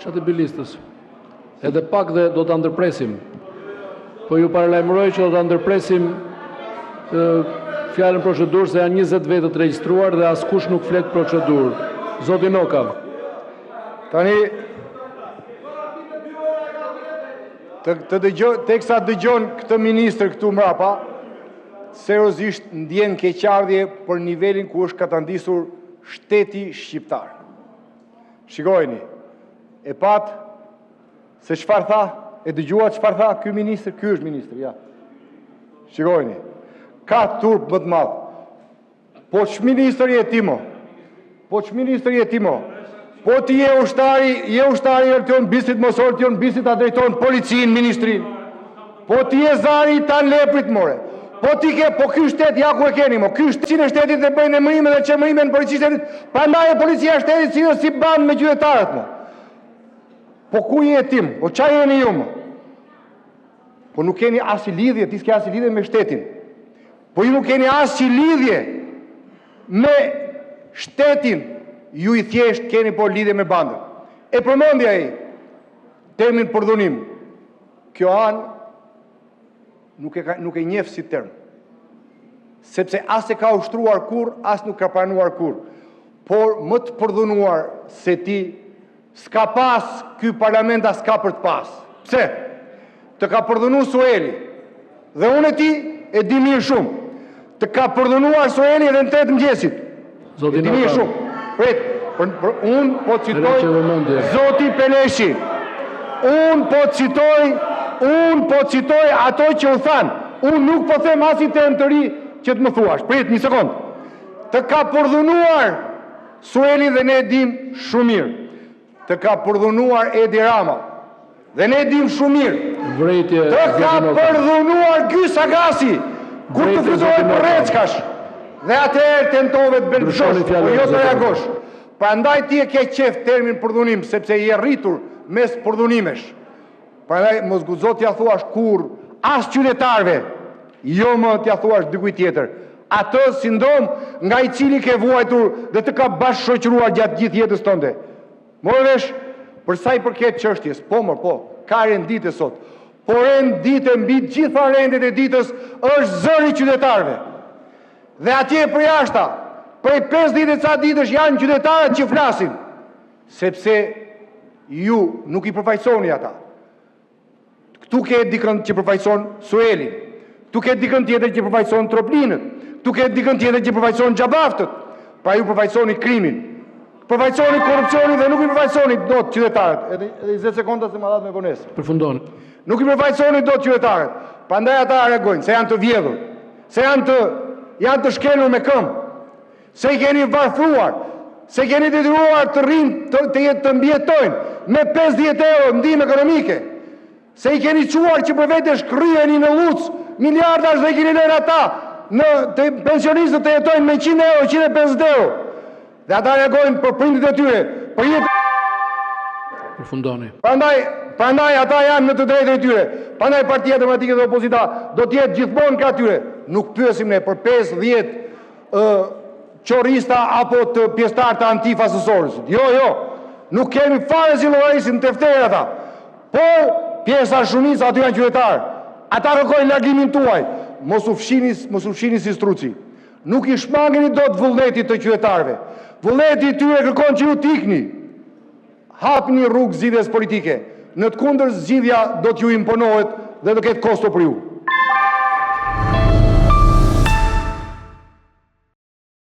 Çati bilistës. Edhe pak dhe do ta ndërpresim. Po ju paralajmëroj që do ta ndërpresim fjalën procedurë se janë 20 vete të regjistruar dhe askush nuk flet procedurë. Zoti Noka. Tani teksa dëgjon këtë ministër këtu mrapa, seriozisht ndjen keqardhje për nivelin ku është katandisur shteti shqiptar. Shikojeni, e pat se çfarë tha, e dëgjuat çfarë tha ky ministër, ky është ministër, ja. Shikojeni, ka turp më të madh. Po ç'ministër je ti mo? Po ç'ministër je ti mo? Po ti je ushtari ertion bisit mosor, ti on bisit a drejton policinë, ministrin. Po ti je zari i tan leprit more. Po ti ke, po ky shtet ja ku e keni mo. Ky shtetin e shtetit dhe bëjnë emërime dhe çemërime në policisë shtetit. Prandaj e policia e shtetit si ban me qytetarët mo. Po ku je tim? Po ç'a jeni ju mo? Po nuk keni asnjë lidhje, ti s'ke asnjë lidhje me shtetin. Po ju nuk keni asnjë lidhje me shtetin. Ju i thjesht keni po lidhje me bandën. E përmendja ai termin përdhunim. Kjo anë nuk e njeh si term. Sepse as e ka ushtruar kur, as nuk ka pranuar kur. Por më të përdhunuar se ti s'ka pas ky parlament as ka për të pas. Pse? Të ka përdhunu Sueli. Dhe unë e ti e di mirë shumë. Të ka përdhunuar Sueli edhe në 8 mëngjesit. E di mirë shumë. Unë po citoj Zoti Peleshi. Unë po citoj ato që u thanë. Unë nuk po them as i term të ri që të më thuash. Prit një sekond. Të ka përdhunuar Sueli dhe ne dim shumë mirë. Të ka përdhunuar Edi Rama. Dhe ne dim shumë mirë. Të ka përdhunuar Ky Sagasi. Kur të fitoj për Reckash. Dhe atëherë tentove të belbëshosh, po jo të reagosh. Prandaj ti e ke qef termin përdhunim, sepse je rritur mes përdhunimesh. Prandaj mos guxo t'ja thuash kur as qytetarëve, jo më t'ja thuash dikujt tjetër. Atë sindrom nga i cili ke vuajtur dhe të ka bashkëshoqëruar gjatë gjithë jetës tënde. Morë vesh, për sa i përket çështjes, po, ka rendite sot. Po rendite mbi gjitha rendet e ditës është zëri i qytetarëve. Dhe atje për jashta, prej 50 ca ditësh janë qytetarët që flasin, sepse ju nuk i përfaqësoni ata. Këtu ke dikën që përfaqëson Suelin, këtu ke dikën tjetër që përfaqëson Troplinët, këtu ke dikën tjetër që përfaqëson Xhabaftët, pra ju përfaqësoni krimin, përfaqësoni korrupsionin dhe nuk i përfaqësoni dot qytetarët. Edhe 20 sekonda se ma dhat me vonesë. Përfundoni. Nuk i përfaqësoni dot qytetarët. Prandaj ata reagojnë, se janë të vjedhur, se janë të shkelur me këmbë, se i keni varfruar, se keni detyruar të rinë të mbjetojnë me 50 euro ndihmë ekonomike, se i keni quar që për vete shkryeni në luc miliardash dhe i keni lënë ata të pensionistët të jetojnë me 100 euro, 150 euro. Dhe ata reagojnë për prindit e tyre, për jetë. Përfundoni. Prandaj ata janë në të drejtën e tyre. Prandaj Partia Demokratike dhe Opozita do të jetë gjithmonë ka tyre. Nuk pyesim ne për 5-10 qorista apo të pjesëtar të Antifas së Sorosit. Jo. Nuk kemi fare si llogarisin tefter ata. Por pjesa shumica aty janë qytetarë. Ata kërkojnë largimin tuaj. Mos u fshini si struci. Nuk i shmangeni dot vullnetit të qytetarëve. Vullneti i tyre kërkon që ju t'ikni. Hapni rrugë zgjidhjes politike. Në të kundërt zgjidhja do t'ju imponohet dhe do ketë kosto për ju.